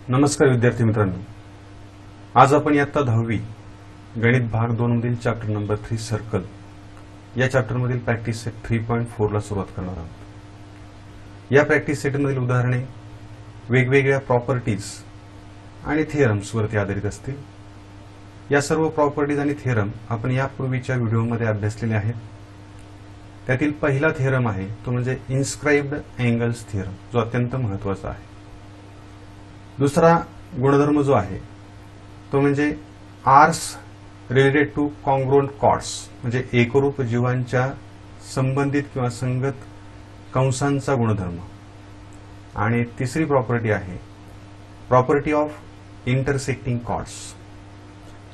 नमस्कार विद्यार्थी मित्रांनो, आज आपण इयत्ता 10वी गणित भाग 2 मधील चॅप्टर नंबर 3 सर्कल या चॅप्टर मधील प्रॅक्टिस सेट 3.4 ला सुरुवात करणार आहोत। या प्रॅक्टिस सेट मधील उदाहरणे वेगवेगळ्या प्रॉपर्टीज आणि थिअरम्स वरती आधारित असतील। या सर्व प्रॉपर्टीज आणि थिअरम आपण यापूर्वीच्या व्हिडिओमध्ये अभ्यासलेले आहेत। त्यातील पहिला थिअरम आहे तो म्हणजे इन्स्क्राइब्ड अँगल्स थिअरम, जो अत्यंत महत्त्वाचा आहे। दुसरा गुणधर्म जो आहे तो म्हणजे arcs related to congruent chords, म्हणजे एकरूप जीवांच्या संबंधित किंवा संगत कंसांचा गुणधर्म। आणि तिसरी प्रॉपर्टी आहे प्रॉपर्टी ऑफ इंटरसेक्टिंग कॉर्ड्स।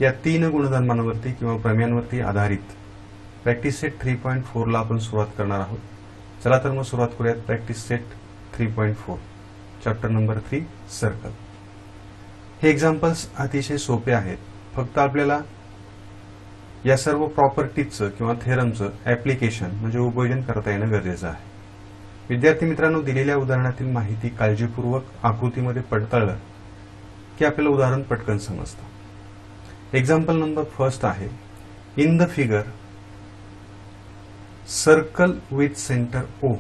या तीन गुणधर्मांवरती किंवा प्रमेयांवरती आधारित प्रॅक्टिस सेट 3.4 ला आपण सुरुवात करणार आहोत। चला तर मग सुरुवात करूयात practice set 3.4 chapter number 3 circle. हे एक्झाम्पल्स अतिशय सोपे आहेत, फक्त आपल्याला या सर्व प्रॉपर्टीजचं किंवा थेरमचं ऍप्लिकेशन म्हणजे उपयोजन करता येणं गरजेचं आहे। विद्यार्थी मित्रांनो, दिलेल्या उदाहरणातील माहिती काळजीपूर्वक आकृतीमध्ये पडताळलं की आपल्याला उदाहरण पटकन समजतं। एक्झाम्पल नंबर फर्स्ट आहे, in the figure circle with centre O,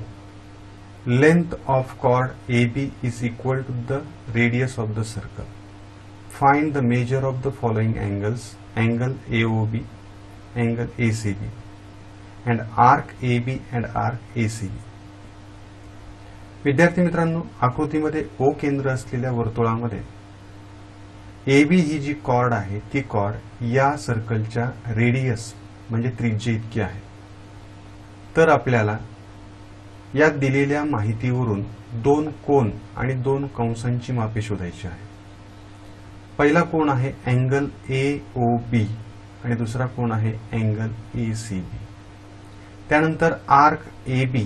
length of chord AB is equal to the radius of the circle. Find the measure of the following angles: angle AOB, angle ACB, and arc AB and arc ACB. विद्यार्थी मित्रांनो, आकृतीमध्ये O केंद्र असलेल्या वर्तुळामध्ये AB ही जी cord आहे ती cord या सर्कलच्या रेडियस म्हणजे त्रिज्या इतकी आहे। तर आपल्याला या दिलेल्या माहितीवरून दोन कोन आणि दोन कंसांची मापे शोधायची आहे। पहिला कोन आहे अँगल AOB आणि दुसरा कोन आहे अँगल ACB। त्यानंतर आर्क AB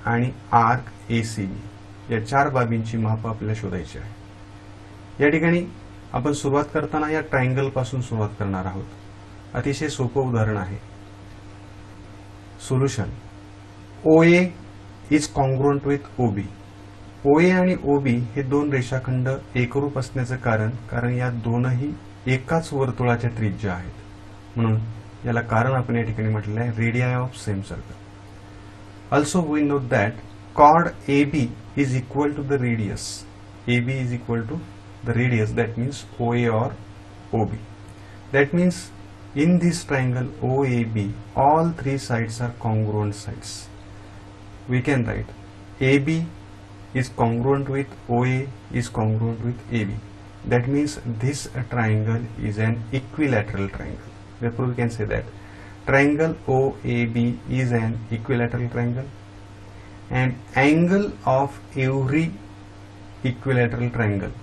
आणि आर्क ACB या चार बाबींची माप आपल्याला शोधायची आहे। या ठिकाणी आपण सुरुवात करताना या ट्रायंगल पासून सुरुवात करणार आहोत। अतिशय सोपं उदाहरण आहे। Solution: OA is congruent with OB। OA आणि OB हे दोन रेषाखंड एकरूप असण्याचं कारण या दोनही एकाच वर्तुळाच्या त्रिज्या आहेत, म्हणून याला कारण आपण या ठिकाणी म्हटलेलं आहे radii of same circle. Also we know that chord AB is equal to the radius. AB is equal to the radius, that means OA or OB. That means in this triangle OAB, all three sides are congruent sides. We can write AB is congruent with OA is congruent with AB. That means this triangle is an equilateral triangle. Therefore we can say that triangle OAB is an equilateral triangle, and angle of every equilateral triangle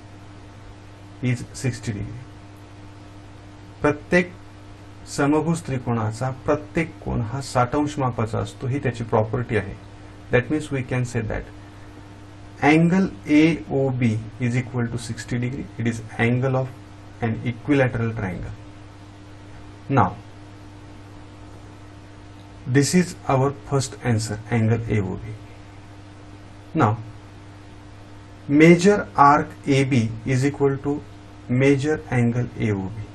is 60 degree. प्रत्येक समभुज त्रिकोणाचा प्रत्येक कोन हा 60 अंश मापाचा असतो, ही त्याची property आहे। That means we can say that angle AOB is equal to 60 degree. It is angle of an equilateral triangle. Now, this is our first answer, angle AOB. Now, measure arc AB is equal to measure angle AOB.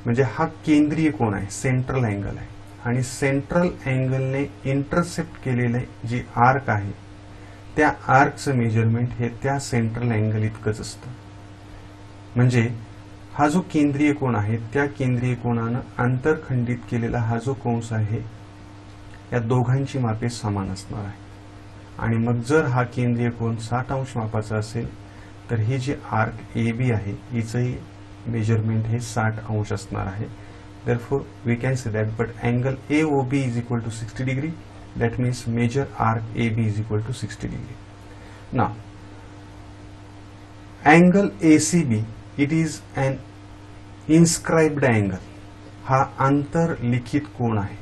म्हणजे हा केंद्रीय कोन आहे, central angle आहे, आणि central अँगलने intercept केलेले जे arc आहे त्या आर्कचं मेजरमेंट हे त्या सेंट्रल अँगल इतकंच असतं। म्हणजे हा जो केंद्रीय कोन आहे त्या केंद्रीय कोनानं आंतरखंडित केलेला हा जो कंस आहे या दोघांची मापे समान असणार आहे। आणि मग जर हा केंद्रीय कोन 60 अंश मापाचा असेल तर ही जी आर्क AB आहे हिचंही मेजरमेंट हे 60 अंश असणार आहे। Therefore we can say that but angle AOB is equal to 60 degree. That means measure arc AB is equal to 60 degree. Now, angle ACB, it is an inscribed angle. हा आंतरलिखित कोन आहे,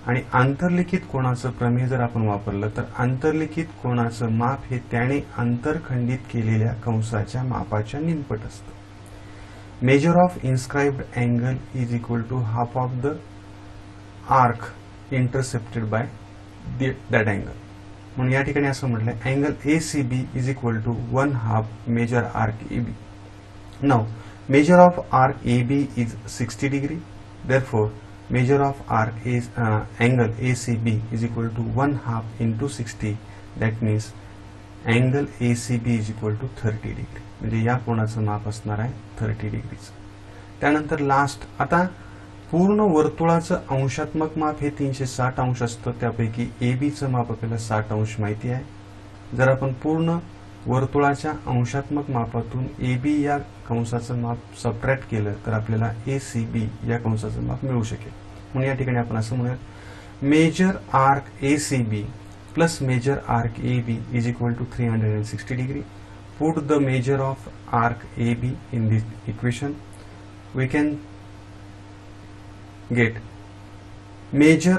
आणि आंतरलिखित कोणाचं प्रमेय जर आपण वापरलं तर आंतरलिखित कोणाचं माप हे त्याने आंतरखंडित केलेल्या कंसाच्या मापाच्या निमपट असतं। Measure of inscribed angle is equal to half of the arc intercepted by that angle. म्हणून या ठिकाणी असं म्हटलंय angle ACB is equal to 1/2 measure arc AB. Now, measure of arc AB is 60 degree. Therefore, measure of arc angle ACB is equal to 1/2 into 60. That means angle ACB is equal to 30 degree. म्हणजे या कोणाचं माप असणार आहे 30 डिग्रीचं. त्यानंतर last, आता पूर्ण वर्तुळाचं अंशात्मक माप हे 360 अंश असतं. त्यापैकी ABचं माप आपल्याला 60 अंश माहिती आहे. जर आपण पूर्ण वर्तुळाच्या अंशात्मक मापातून AB या कंसाचं माप सबट्रॅक्ट केलं तर आपल्याला ACB या कंसाचं माप मिळू शकेल. म्हणून या ठिकाणी आपण असं म्हणूयात measure arc ACB plus measure arc AB is equal to 360 degree. Put the measure of arc AB in this equation. We can get measure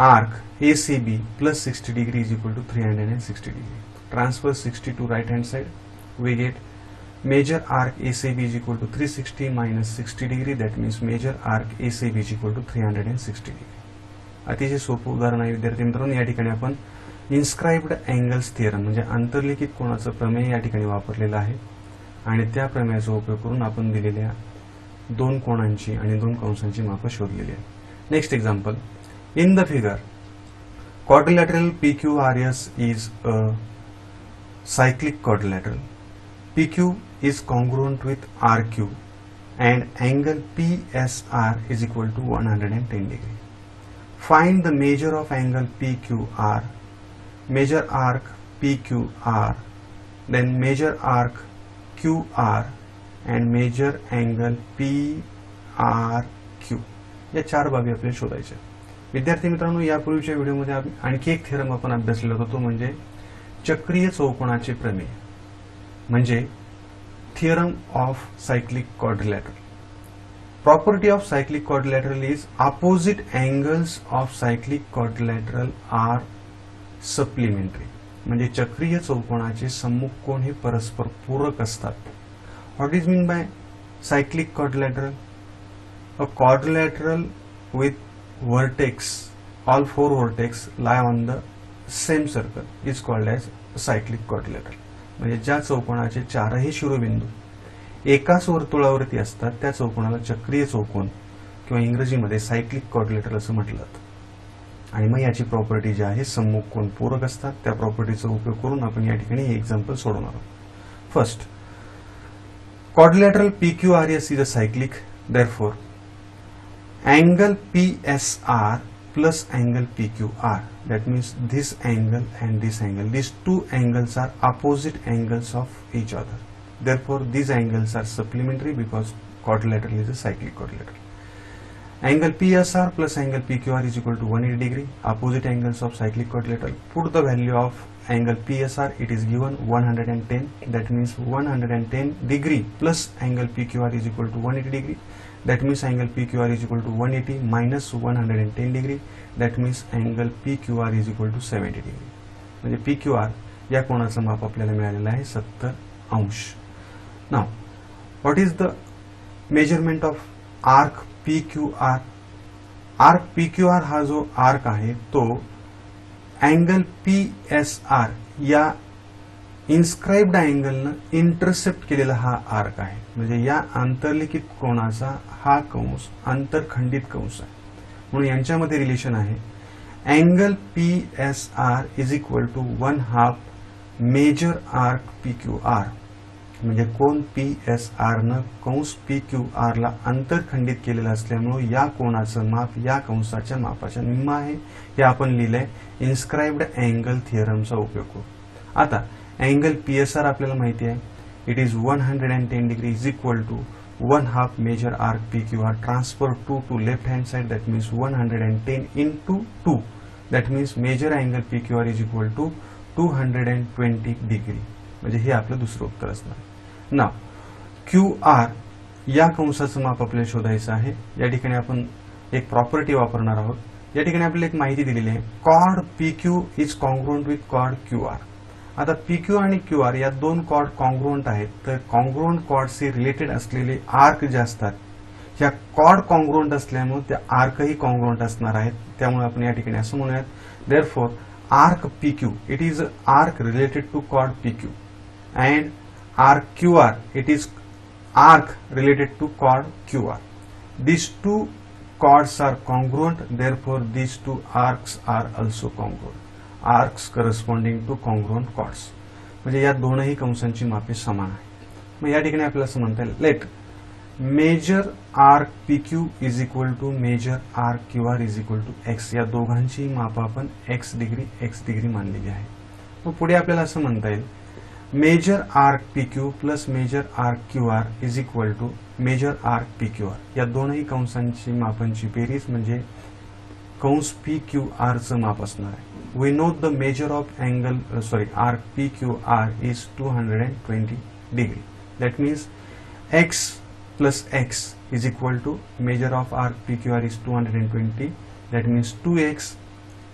arc ACB plus 60 degree is equal to 360 degree. Transfer 60 to right hand side. We get major arc ACB is equal to 360 minus 60 degree. That means major arc ACB is equal to 360 degree. अतिशय सोपं उदाहरण आहे विद्यार्थी मित्रांनो. या ठिकाणी आपण inscribed angles theorem म्हणजे अंतर्लिखित कोनाचं प्रमेय या ठिकाणी वापरलेलं आहे आणि त्या प्रमेयाचा उपयोग करून आपण दिलेल्या दोन कोणांची आणि दोन कंसांची मापं शोधलेली आहे. Next example. In the figure, quadrilateral PQRS is a cyclic quadrilateral. PQ is congruent with RQ and angle PSR is equal to 110 degree. Find the measure of angle PQR, measure arc PQR, then measure arc QR and measure angle PRQ. या चार बाबी आपल्याला शोधायच्या. विद्यार्थी मित्रांनो, यापूर्वीच्या व्हिडिओमध्ये आणखी एक थेरम आपण अभ्यासलेला होता, तो म्हणजे चक्रीय चौकोनाचे प्रमेय म्हणजे theorem of cyclic quadrilateral. Property of cyclic quadrilateral is opposite angles of cyclic quadrilateral are supplementary. म्हणजे चक्रीय चौकोनाचे सम्मुख कोन हे परस्पर पूरक असतात. What is mean by cyclic quadrilateral? A quadrilateral with vertex, all four vertex lie on the same circle is called as cyclic quadrilateral. म्हणजे ज्या चौकोनाचे चारही शिरोबिंदू एकाच वर्तुळावरती असतात त्या चौकोनाला चक्रीय चौकोन किंवा इंग्रजीमध्ये सायक्लिक क्वाड्रिलेटरल असं म्हटलं जातं. आणि मग याची प्रॉपर्टी जी आहे सम्मुख कोन पूरक असतात. त्या प्रॉपर्टीचा उपयोग करून आपण या ठिकाणी हे एक्झाम्पल सोडवणार आहोत. First, quadrilateral PQRS is a cyclic. Therefore, angle PSR plus angle PQR, that means this angle and this angle, these two angles are opposite angles of each other. Therefore, these angles are supplementary because quadrilateral is a cyclic quadrilateral. Angle PSR plus angle PQR is equal to 180 degree, opposite angles of cyclic quadrilateral. Put the value of angle PSR, it is given 110, that means 110 degree plus angle PQR is equal to 180 degree. That means angle PQR is equal to 180 minus 110 degree. That means angle PQR is equal to 70 degree. म्हणजे PQR या कोणाचं माप आपल्याला मिळालेलं आहे 70 अंश. Now, what is the measurement of arc PQR? Arc PQR हा जो arc आहे तो angle PSR या इन्स्क्राइब्ड अँगलनं इंटरसेप्ट केलेला हा आर्क आहे. म्हणजे या आंतरलिखित कोणाचा हा कंस आंतरखंडित कंस आहे. म्हणून यांच्यामध्ये रिलेशन आहे angle PSR is equal to 1/2 measure arc PQR. म्हणजे कोन PSR न कंस PQR ला आंतरखंडित केलेला असल्यामुळे या कोणाचं माप या कंसाच्या मापाच्या निम्म आहे. हे आपण लिहिलंय इन्स्क्राइब्ड अँगल थिअरमचा उपयोग करून. आता अँगल PSR आपल्याला माहिती आहे, it is 110 degree is equal to 1/2 measure arc PQR. Transfer 2 to left hand side, that means 110 into 2. That means measure angle PQR is equal to 220 degree. म्हणजे हे आपलं दुसरं उत्तर असणार. नाव QR या कंसाचं माप आपल्याला शोधायचं आहे. या ठिकाणी आपण एक प्रॉपर्टी वापरणार आहोत. या ठिकाणी आपल्याला एक माहिती दिलेली आहे, chord PQ is congruent with chord QR. आता PQ आणि QR या दोन कॉर्ड कॉन्ग्रुएंट आहेत. तर कॉन्ग्रुएंट कॉर्डशी रिलेटेड असलेले आर्क जे असतात ह्या कॉर्ड कॉन्ग्रुएंट असल्यामुळे त्या आर्कही कॉन्ग्रुएंट असणार आहेत. त्यामुळे आपण या ठिकाणी असं म्हणूयात, therefore arc PQ it is arc related to chord PQ and arc QR it is arc related to chord QR. These two chords are congruent, therefore these two arcs are also congruent. Arcs corresponding to congruent chords. म्हणजे या दोनही कंसांची मापे समान आहे. मग या ठिकाणी आपल्याला असं म्हणता येईल, let measure arc PQ is equal to measure arc QR is equal to x. या दोघांची माप आपण x डिग्री मानलेली आहे. मग पुढे आपल्याला असं म्हणता येईल, measure arc PQ plus measure arc QR is equal to measure arc PQR. या दोनही कंसांची मापांची बेरीज म्हणजे कंस PQR चं माप असणार आहे. We know the measure of arc PQR is 220 degree. That means x plus x is equal to measure of arc PQR is 220. That means 2x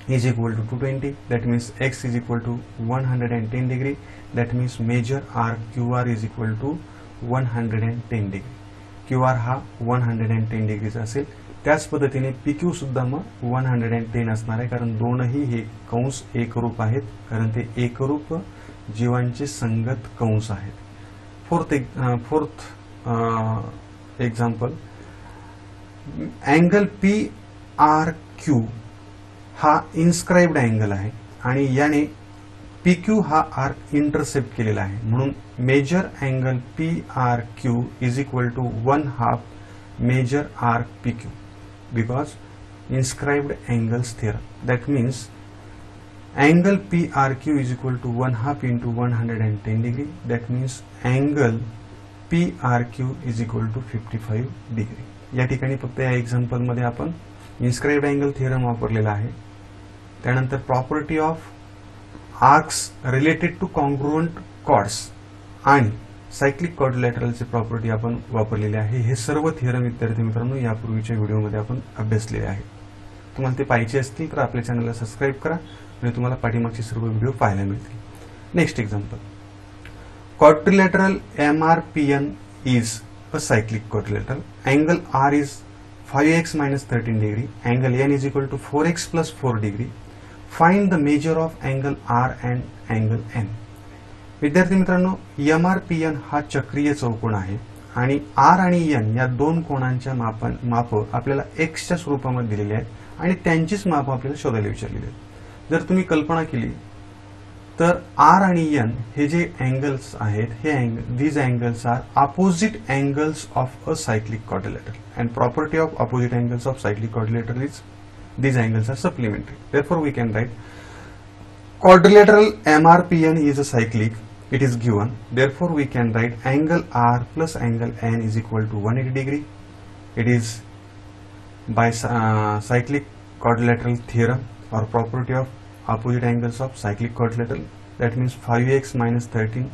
is equal to 220. That means x is equal to 110 degree. That means measure arc QR is equal to 110 degree. QR हा 110 डिग्रीचा असेल. त्याच पद्धतीने PQ सुद्धा मग 110 असणार आहे, कारण दोनही हे कंस एकरूप आहेत, कारण ते एकरूप जीवांचे संगत कंस आहेत. फोर्थ एक्झाम्पल, अँगल PRQ हा इन्स्क्राइब्ड अँगल आहे आणि याने PQ हा आर्क इंटरसेप्ट केलेला आहे. म्हणून measure angle PRQ is equal to 1/2 measure arc PQ because inscribed angles theorem. That means angle PRQ is equal to 1/2 into 110 degree. That means angle PRQ is equal to 55 degree. या ठिकाणी फक्त या example मध्ये आपण inscribed angle theorem वापरलेला आहे. त्यानंतर property of arcs related to congruent chords आणि सायक्लिक क्वाड्रिलॅटरलची प्रॉपर्टी आपण वापरलेली आहे. हे सर्व थिअरम विद्यार्थी मित्रांनो यापूर्वीच्या व्हिडिओमध्ये आपण अभ्यासलेले आहे. तुम्हाला ते पाहिजे असतील तर आपल्या चॅनलला सबस्क्राईब करा आणि तुम्हाला पाठीमागचे सर्व व्हिडिओ पाहायला मिळतील. Next example, quadrilateral MRPN is a cyclic quadrilateral. Angle R is 5x minus 13 degree. Angle N is equal to 4x plus 4 degree. Find the measure of angle R and angle N. विद्यार्थी मित्रांनो, MRPN हा चक्रीय चौकोन आहे आणि R आणि N या दोन कोणांच्या माप आपल्याला x च्या स्वरूपामध्ये दिलेले आहेत आणि त्यांचीच माप आपल्याला शोधायला विचारलेली आहेत. जर तुम्ही कल्पना केली तर R आणि N हे जे अँगल्स आहेत, हे these angles are opposite angles of a cyclic quadrilateral, and property of opposite angles of cyclic quadrilateral is these angles are supplementary. Therefore we can write quadrilateral MRPN is a cyclic, it is given. Therefore we can write angle R plus angle N is equal to 180 degree. It is by cyclic quadrilateral theorem or property of opposite angles of cyclic quadrilateral. That means 5x minus 13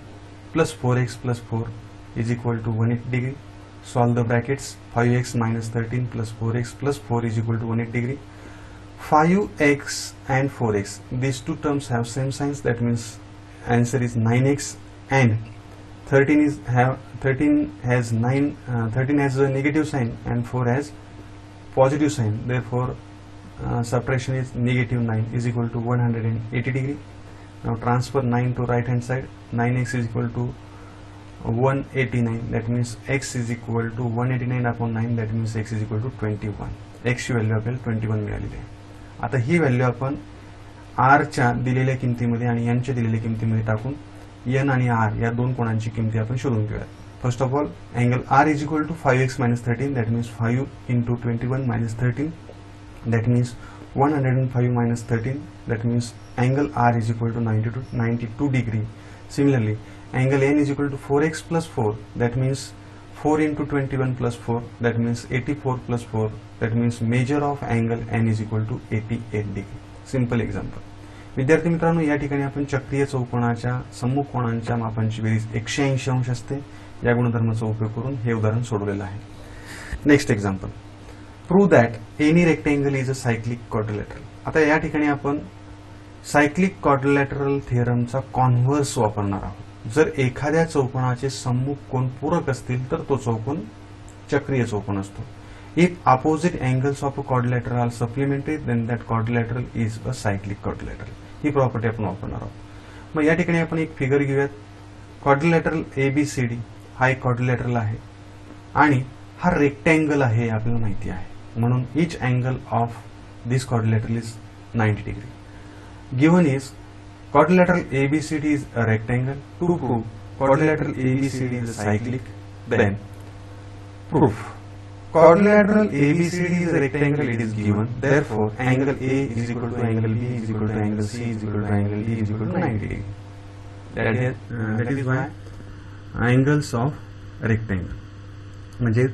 plus 4x plus 4 is equal to 180 degree. Solve the brackets. 5x minus 13 plus 4x plus 4 is equal to 180 degree. 5x and 4x, these two terms have same signs. That means answer is 9x, and 13 has a negative sign and 4 has positive sign. Therefore subtraction is negative 9 is equal to 180 degree. Now transfer 9 to right hand side. 9x is equal to 189. That means x is equal to 189 upon 9. That means x is equal to 21. x ची value आपल्याला 21 मिळालेली आहे. आता ही value आपण r च्या दिलेल्या किमतीमध्ये आणि n च्या दिलेल्या किमतीमध्ये टाकून n आणि r या दोन कोणांची किमती आपण शोधून घेऊया. First of all, angle r is equal to 5x minus 13. That means 5 into 21 minus 13. That means 105 minus 13. That means angle R is equal to 92 degree. Similarly, angle N is equal to 4x plus 4. That means 4 into 21 plus 4. That means 84 plus 4. That means measure of angle N is equal to 88 degree. Simple example. विद्यार्थी मित्रांनो, या ठिकाणी आपण चक्रीय चौकोनाच्या सम्मुख कोणांच्या मापांची बेरीज 180 अंश असते या गुणधर्माचा उपयोग करून हे उदाहरण सोडवलेलं आहे. Next example, prove that any rectangle is a cyclic quadrilateral. आता या ठिकाणी आपण सायक्लिक क्वाड्रिलॅटरल थिअरमचा कॉन्व्हर्स वापरणार आहोत. जर एखाद्या चौकोनाचे सम्मुख कोन पूरक असतील तर तो चौकोन चक्रीय चौकोन असतो. If opposite angles of a quadrilateral are supplementary then that quadrilateral is a cyclic quadrilateral. ही प्रॉपर्टी आपण वापरणार आहोत. मग या ठिकाणी आपण एक फिगर घेऊयात. क्वाड्रिलॅटरल ABCD हा एक क्वाड्रिलॅटरल आहे आणि हा रेक्टँगल आहे आपल्याला माहिती आहे, म्हणून each angle of this quadrilateral is 90 degree. Given is quadrilateral ABCD is a rectangle. To prove quadrilateral ABCD is a cyclic, then proof. Quadrilateral ABCD is a rectangle, it is given. Therefore, angle A is equal to angle B is equal to angle C is equal to angle D is equal to 90 degree. That is why angles of rectangle म्हणजे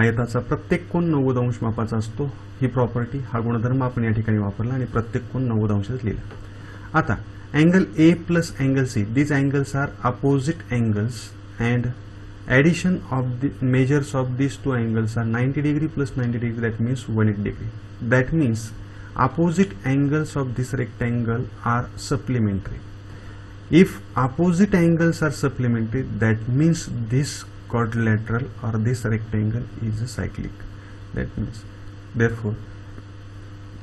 आयताचा प्रत्येक कोन 90 अंश मापाचा असतो. ही property, हा गुणधर्म आपण या ठिकाणी वापरला आणि प्रत्येक कोन 90 अंशात लिहिला. आता angle A plus angle C, these angles are opposite angles and addition of the measures of these two angles are 90 degree plus 90 degree, that means 180 degree. That means opposite angles of this rectangle are supplementary. If opposite angles are supplementary, that means this quadrilateral or this rectangle is a cyclic. That means therefore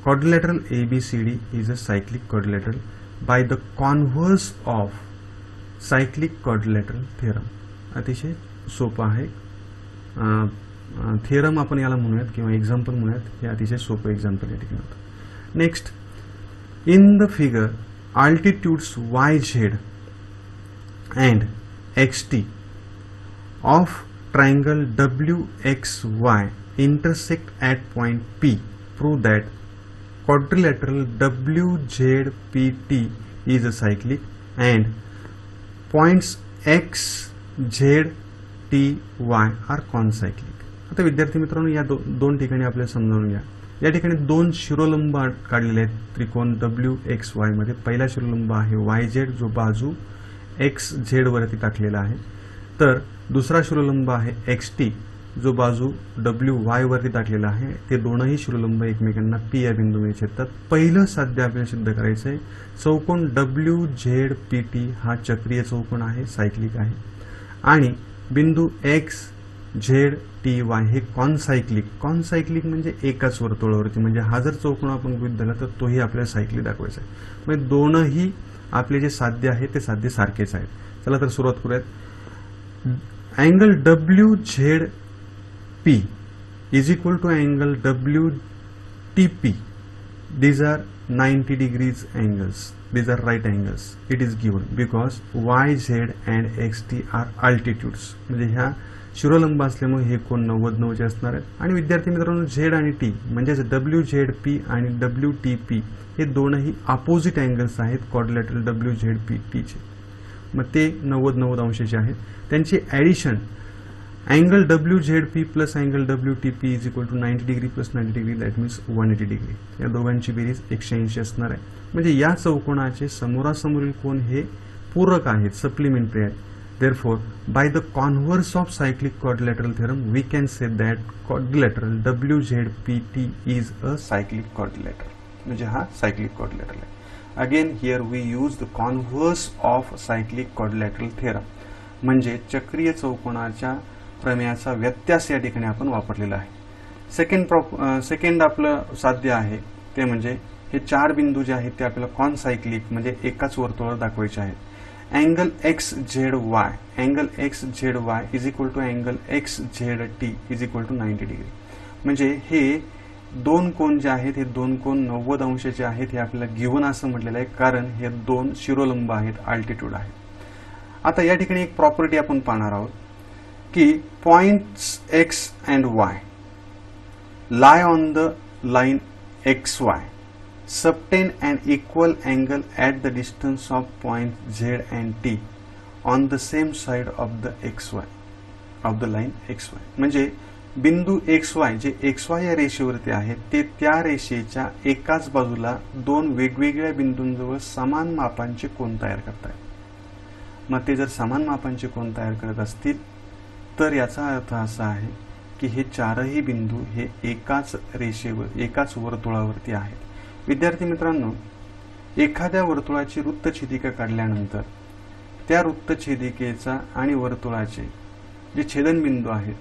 quadrilateral ABCD is a cyclic quadrilateral by the converse of cyclic quadrilateral theorem. अतिशय सोपं आहे. Theorem आपण याला म्हणूयात किंवा example म्हणूयात. हे अतिशय सोपं एक्झाम्पल या ठिकाणी होतं. Next, in the figure altitudes YZ and XT of triangle WXY intersect at point P. Prove that quadrilateral WZPT is a cyclic and points X, Z, T, Y are concyclic. आता विद्यार्थी मित्रांनो, या दोन ठिकाणी आपल्याला समजावून घ्या. या ठिकाणी दोन शिरोलंब काढलेले आहेत त्रिकोण WXY मध्ये. पहिला शिरोलंब आहे YZ जो बाजू XZ वरती टाकलेला आहे, तर दुसरा शिरोलंब आहे XT जो बाजू WY वरती टाकलेला आहे. ते दोनही शिरोलंब एकमेकांना P या बिंदूमध्ये छेदतात. पहिलं साध्य आपल्याला सिद्ध करायचं आहे. चौकोन WZPT हा चक्रीय चौकोन आहे, सायक्लिक आहे, आणि बिंदू XZTY हे कॉनसायक्लिक. कॉनसायक्लिक म्हणजे एकाच वर्तुळावरती, म्हणजे हा जर चौकोन आपण गृहीत धरला तर तोही आपल्याला सायक्लिक दाखवायचा आहे. म्हणजे दोनही आपले जे साध्य आहे ते साध्य सारखेच आहेत. चला तर सुरुवात करूयात. Angle WZP is equal to angle WTP. These are 90 degrees angles. These are right angles. It is given because YZ and XT are altitudes. म्हणजे ह्या शिरोलंब असल्यामुळे हे कोन 90 असणार आहेत. आणि विद्यार्थी मित्रांनो, Z आणि T म्हणजेच WZP आणि WTP हे दोनही अपोजिट अँगल्स आहेत क्वाड्रिलॅटरल WZPT चे. मग ते 90 अंशाचे आहेत. त्यांची addition angle WZP plus angle WTP is equal to 90 degree plus 90 degree, that means 180 degree. या दोघांची बेरीज 180 असणार आहे. म्हणजे या चौकोनाचे समोरासमोरील कोन हे पूरक आहेत, सप्लिमेंटरी आहेत. Therefore, by the converse of cyclic quadrilateral theorem, we can say that quadrilateral WZPT is a cyclic quadrilateral. म्हणजे हा cyclic quadrilateral आहे. Again, here we use the converse of cyclic quadrilateral theorem. म्हणजे चक्रीय चौकोनाच्या प्रमेयाचा व्यत्यास या ठिकाणी आपण वापरलेला आहे. सेकंड आपलं साध्य आहे ते म्हणजे हे चार बिंदू जे आहेत ते आपल्याला कॉनसायक्लिक म्हणजे एकाच वर्तुळावर दाखवायचे आहेत. Angle XZY, angle XZY is equal to angle XZT is equal to 90 degree. म्हणजे हे दोन कोन जे आहेत हे दोन कोन 90 अंशाचे आहेत. हे आपल्याला गिव्हन असं म्हटलेलं आहे कारण हे दोन शिरोलंब आहेत, अल्टिट्यूड आहेत. आता या ठिकाणी एक प्रॉपर्टी आपण पाहणार आहोत की points X and Y lie on the line XY subtend an equal angle at the distance of point Z and T on the same side of the XY of the line XY. म्हणजे बिंदू XY जे XY या रेषेवरती आहे ते त्या रेषेच्या एकाच बाजूला दोन वेगवेगळ्या बिंदूंजवळ समान मापांचे कोन तयार करतात. मग ते जर समान मापांचे कोन तयार करत असतील तर याचा अर्थ असा आहे की हे चारही बिंदू हे एकाच रेषेवर एकाच वर्तुळावरती आहेत. विद्यार्थी मित्रांनो, एखाद्या वर्तुळाची वृत्तछेदिका काढल्यानंतर त्या वृत्तछेदिकेचा आणि वर्तुळाचे जे छेदनबिंदू आहेत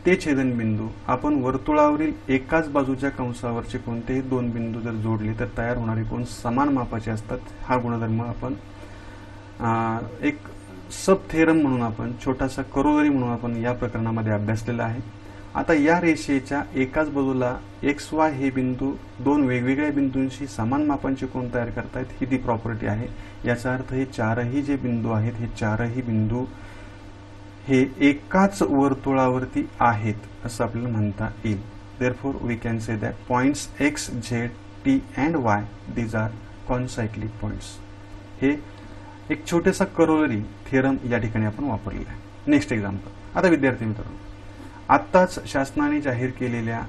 ते छेदनबिंदू आपण वर्तुळावरील एकाच बाजूच्या कंसावरचे कोणतेही दोन बिंदू जर जोडले तर तयार होणारे कोन समान मापाचे असतात. हा गुणधर्म आपण एक सब थेरम म्हणून आपण, छोटासा करोलरी म्हणून आपण या प्रकरणामध्ये अभ्यासलेला आहे. आता या रेषेच्या एकाच बाजूला एक्स वाय हे बिंदू दोन वेगवेगळ्या बिंदूंशी समान मापांचे कोन तयार करतायत, ही ती प्रॉपर्टी आहे. याचा अर्थ हे चारही जे बिंदू आहेत, हे चारही बिंदू हे एकाच वर्तुळावरती आहेत असं आपल्याला म्हणता येईल. Therefore, we can say that points x, z, t and y, these are concyclic points. हे एक छोटेसा करोलरी थिअरम या ठिकाणी आपण वापरलेला आहे. Next example. आता विद्यार्थी मित्रांनो, आत्ताच शासनाने जाहीर केलेल्या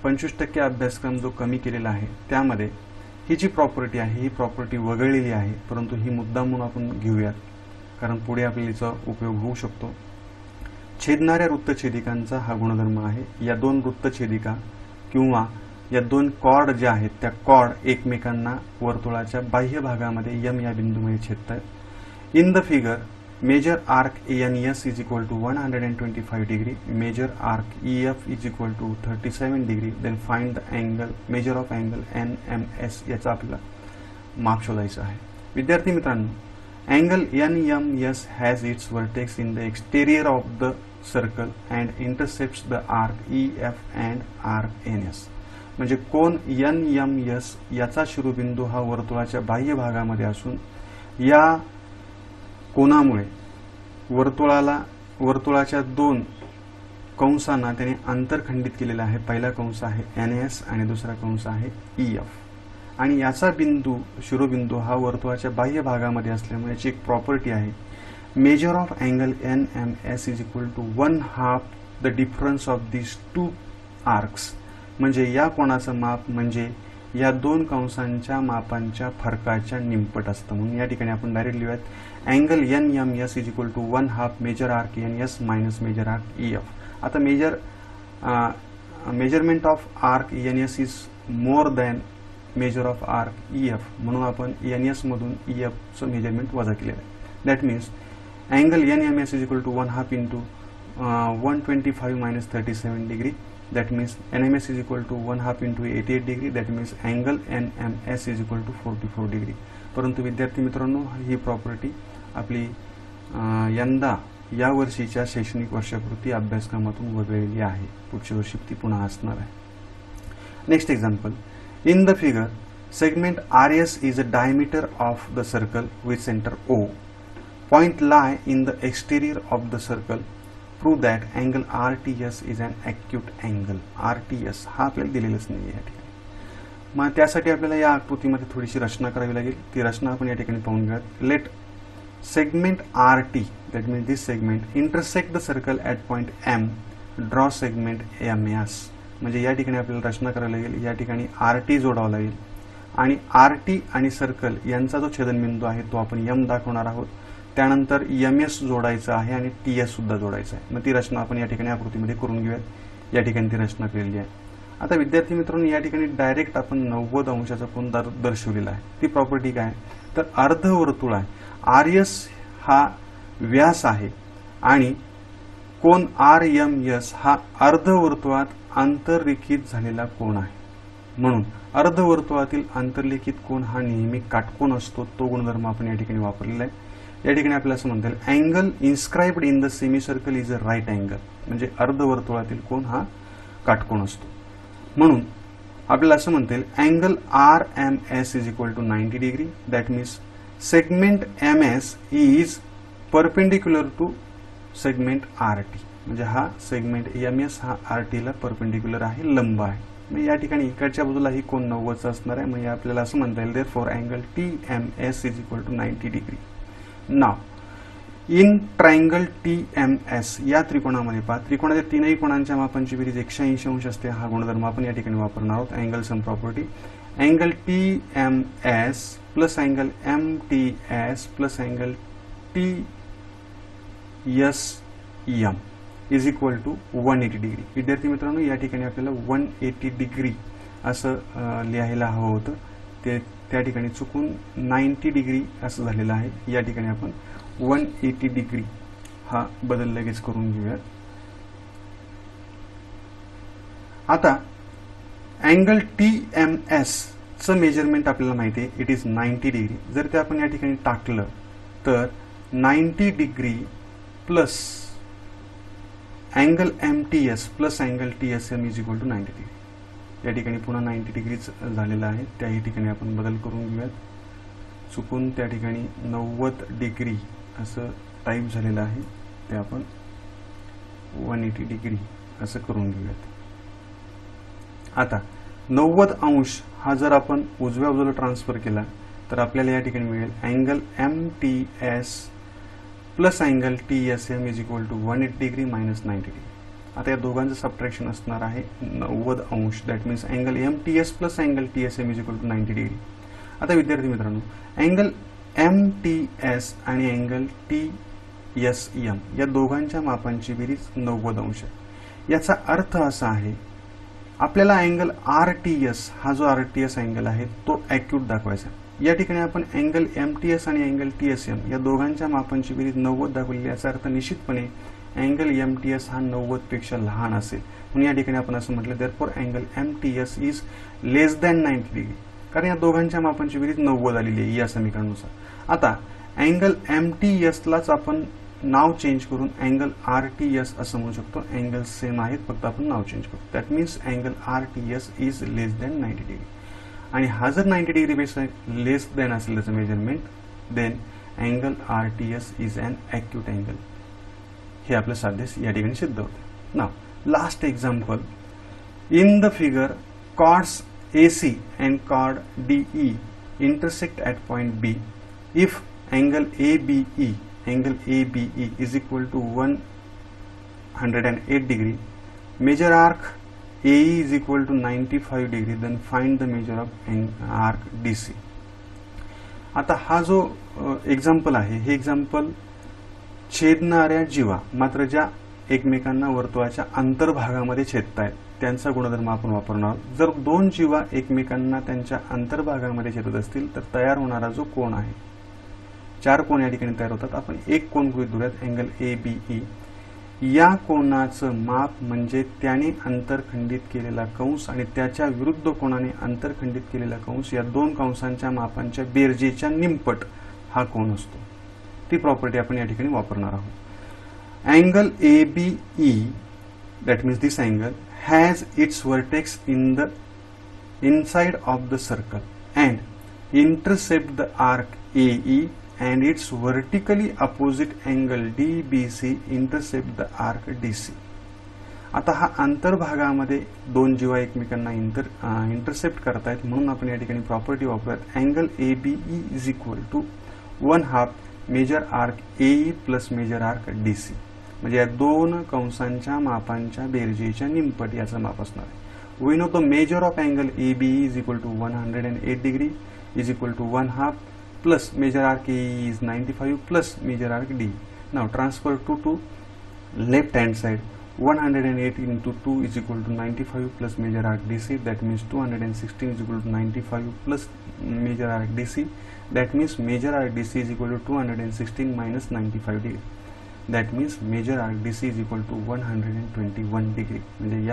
25% अभ्यासक्रम जो कमी केलेला आहे त्यामध्ये ही जी प्रॉपर्टी आहे ही प्रॉपर्टी वगळलेली आहे, परंतु ही मुद्दा म्हणून आपण घेऊयात कारण पुढे आपल्याला याचा उपयोग होऊ शकतो. छेदणाऱ्या वृत्तछेदिकांचा हा गुणधर्म आहे. या दोन वृत्तछेदिका किंवा या दोन कॉर्ड ज्या आहेत त्या कॉर्ड एकमेकांना वर्तुळाच्या बाह्य भागामध्ये यम या बिंदूमध्ये छेदतात. In the figure measure arc ANS is equal to 125 degree, measure arc EF is equal to 37 degree, then find the angle measure of angle NMS याचा आपल्याला माप शोधायचा आहे. विद्यार्थी मित्रांनो, angle NMS has its vertex in the exterior of the circle and intercepts the arc EF and arc NS. म्हणजे कोन NMS याचा शिरोबिंदू हा वर्तुळाच्या बाह्य भागामध्ये असून या कोनामुळे वर्तुळाच्या दोन कंसांना त्याने अंतरखंडित केलेला आहे. पहिला कंस आहे NS आणि दुसरा कंस आहे EF. आणि याचा बिंदू शिरोबिंदू हा वर्तुळाच्या बाह्य भागामध्ये असल्यामुळे याची एक प्रॉपर्टी आहे, measure of angle NMS is equal to 1/2 the difference of this two arcs. म्हणजे या कोणाचं माप म्हणजे या दोन कंसांच्या मापांच्या फरकाच्या निमपट असतं. म्हणून या ठिकाणी आपण डायरेक्ट लिहूयात angle NMS is equal to 1/2 measure arc NS minus measure arc EF. आता measurement of arc NS is more than measure of arc EF, म्हणून आपण NS मधून EF चं मेजरमेंट वजा केलेलं आहे. That means angle NMS is equal to 1/2 into 125 minus 37 degree. That means NMS is equal to 1/2 into 88 degree. That means angle NMS is equal to 44 degree. परंतु विद्यार्थी मित्रांनो, ही प्रॉपर्टी आपली यंदा या वर्षीच्या शैक्षणिक वर्षापूर्ती अभ्यासक्रमातून वगळलेली आहे. पुढच्या वर्षी ती पुन्हा असणार आहे. Next example. In the figure, segment RS is the diameter of the circle with center O. Point lie in the exterior of the circle. Prove that angle RTS is an acute angle. RTS हा आपल्याला दिलेलाच नाही या ठिकाणी. मग त्यासाठी आपल्याला या आकृतीमध्ये थोडीशी रचना करावी लागेल. ती रचना आपण या ठिकाणी पाहून घेऊयात. Let segment RT, that means this segment, intersect the circle at point M. Draw segment MS. म्हणजे या ठिकाणी आपल्याला रचना करावी लागेल. या ठिकाणी RT जोडावा लागेल आणि RT आणि सर्कल यांचा जो छेदनबिंदू आहे तो आपण M दाखवणार आहोत. त्यानंतर MS जोडायचा आहे आणि TS सुद्धा जोडायचा आहे. मग ती रचना आपण या ठिकाणी आकृतीमध्ये करून घेऊयात. या ठिकाणी ती रचना केलेली आहे. आता विद्यार्थी मित्रांनो, या ठिकाणी डायरेक्ट आपण 90 अंशाचा कोन दर्शवलेला आहे. ती प्रॉपर्टी काय तर अर्धवर्तुळ आहे. RS हा व्यास आहे आणि कोन RMS हा अर्धवर्तुळात आंतररेखित झालेला कोन आहे. म्हणून अर्धवर्तुळातील आंतरलिखित कोन हा नेहमी काटकोन असतो. तो गुणधर्म आपण या ठिकाणी वापरलेला आहे. या ठिकाणी आपल्याला असं म्हणता येईल angle inscribed in the semi circle is a right angle. म्हणजे अर्धवर्तुळातील कोन हा काटकोन असतो. म्हणून आपल्याला असं म्हणता येईल angle RMS is equal to 90 degree. That means segment MS is perpendicular to segment RT. म्हणजे हा सेगमेंट MS हा RT ला परपेंडिक्युलर आहे, लंब आहे. मग या ठिकाणी इकडच्या बाजूला ही कोन 90 असणार आहे. म्हणजे आपल्याला असं म्हणता येईल therefore angle TMS is equal to 90 degree. Now in triangle TMS या त्रिकोणामध्ये पहा, त्रिकोणाच्या तीनही कोणांच्या मापांची बेरीज 180 अंश असते. हा गुणधर्म आपण या ठिकाणी वापरणार आहोत. Angle sum property. Angle TMS plus angle MTS plus angle TSM is equal to 180 degree. विद्यार्थी मित्रांनो, या ठिकाणी आपल्याला 180 डिग्री असं लिहायला हवं होतं. ते त्या ठिकाणी चुकून 90 डिग्री असं झालेलं आहे. या ठिकाणी आपण 180 डिग्री हा बदल लगेच करून घेऊयात. आता अँगल TMS चं मेजरमेंट आपल्याला माहिती आहे, इट इज 90 डिग्री. जर ते आपण या ठिकाणी टाकलं तर 90 degree plus angle MTS plus angle TSM is equal to 90 degree. या ठिकाणी पुन्हा 90 डिग्रीच झालेला आहे, त्याही ठिकाणी आपण बदल करून घेऊयात। चुकून त्या ठिकाणी 90 डिग्री असं टाईप झालेलं आहे, ते आपण 180 डिग्री असं करून घेऊयात। आता 90 अंश हा जर आपण उजव्या बाजूला ट्रान्सफर केला तर आपल्याला या ठिकाणी मिळेल angle MTS plus angle TSM is equal to 180 degree minus 90 degree. आता या दोघांचं सबट्रॅक्शन असणार आहे 90 अंश, that means angle MTS plus angle TSM is equal to 90 degree. आता विद्यार्थी मित्रांनो, अँगल MTS आणि अँगल TSM या दोघांच्या मापांची बेरीज 90 अंश आहे। याचा अर्थ असा आहे आपल्याला अँगल RTS हा जो RTS अँगल आहे तो ॲक्यूट दाखवायचा। या ठिकाणी आपण अँगल MTS आणि अँगल TSM या दोघांच्या मापांची बेरीज 90 दाखवली, याचा अर्थ निश्चितपणे अँगल MTS हा 90 पेक्षा लहान असेल, म्हणून या ठिकाणी आपण असं म्हटलं therefore angle MTS is less than 90 degree, कारण या दोघांच्या मापांची बेरीज 90 आलेली आहे या समीकरणानुसार। आता अँगल MTS लाच आपण नाव चेंज करून अँगल RTS असं म्हणू शकतो, अँगल सेम आहेत फक्त आपण नाव चेंज करू। That means angle RTS is less than 90 degree, आणि हा जर 90 डिग्री पेक्षा लेस दॅन असेल त्याचं measurement, then angle RTS is an acute angle, हे आपलं साध्य या ठिकाणी सिद्ध होतं। Now last example, in the figure chords AC and chord DE intersect at point B if angle ABE is equal to 108 degree, measure arc AE is equal to 95 degree, then find the measure of arc DC। आता हा जो example आहे हे example छेदणाऱ्या जीवा मात्र ज्या एकमेकांना वर्तुळाच्या अंतर्भागामध्ये छेदतायत त्यांचा गुणधर्म आपण वापरणार आहोत। जर दोन जीवा एकमेकांना त्यांच्या अंतर्भागामध्ये छेदत असतील तर तयार होणारा जो कोन आहे, 4 कोन या ठिकाणी तयार होतात। आपण एक कोन गृहीत धरूयात अँगल ABE, या कोनाचं माप म्हणजे त्याने अंतरखंडित केलेला कंस आणि त्याच्या विरुद्ध कोनाने अंतरखंडित केलेला कंस या दोन कंसांच्या मापांच्या बेरजेच्या निमपट हा कोन असतो। ती प्रॉपर्टी आपण या ठिकाणी वापरणार आहोत। Angle ABE, that means this angle has its vertex in the inside of the circle and intercept the arc AE and its vertically opposite angle DBC intercept the arc DC। आता हा अंतर्भागामध्ये दोन जीवा एकमेकांना intercept करतायत म्हणून आपण या ठिकाणी property वापरूयात angle ABE is equal to 1/2 measure arc AE plus measure arc DC, म्हणजे या दोन कंसांच्या मापांच्या बेरजेच्या निमपट याचं माप असणार आहे। We know the measure of angle ABE is equal to 108 degree is equal to 1/2 plus measure arc AE is 95 plus measure arc D। Now transfer to left hand side, 108 into 2 is equal to 95 plus major arc DC, that means 216 is equal to 95 plus major arc DC, that means major arc DC is equal to 216 minus 95 degree, that means major arc DC is equal to 121 degree। म्हणजे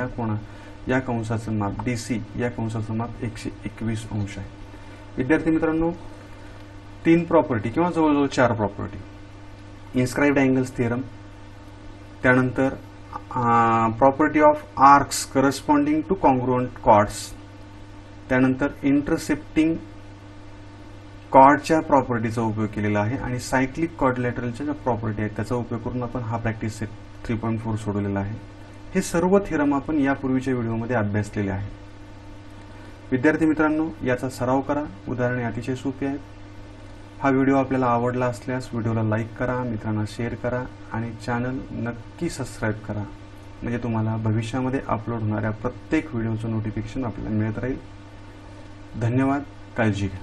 या कंसाचं माप DC या कंसाचं माप 121 अंश आहे। विद्यार्थी मित्रांनो, 3 property किंवा जवळजवळ 4 प्रॉपर्टी, इन्स्क्राइब्ड अँगल्स थिअरम, त्यानंतर property of arcs corresponding to congruent chords, त्यानंतर इंटरसेप्टिंग कॉर्डच्या प्रॉपर्टीचा उपयोग केलेला आहे आणि सायक्लिक क्वाड्रिलॅटरलच्या ज्या प्रॉपर्टी आहेत त्याचा उपयोग करून आपण हा प्रॅक्टिस सेट 3.4 सोडवलेला आहे। हे सर्व थिअरम आपण यापूर्वीच्या व्हिडिओमध्ये अभ्यासलेले आहे। विद्यार्थी मित्रांनो, याचा सराव करा, उदाहरणे अतिशय सोपी आहेत। हा व्हिडिओ आपल्याला आवडला असल्यास व्हिडिओला लाईक करा, मित्रांना शेअर करा आणि चॅनल नक्की सबस्क्राईब करा, म्हणजे तुम्हाला भविष्यामध्ये अपलोड होणाऱ्या प्रत्येक व्हिडिओचं नोटिफिकेशन आपल्याला मिळत राहील। धन्यवाद, काळजी घ्या।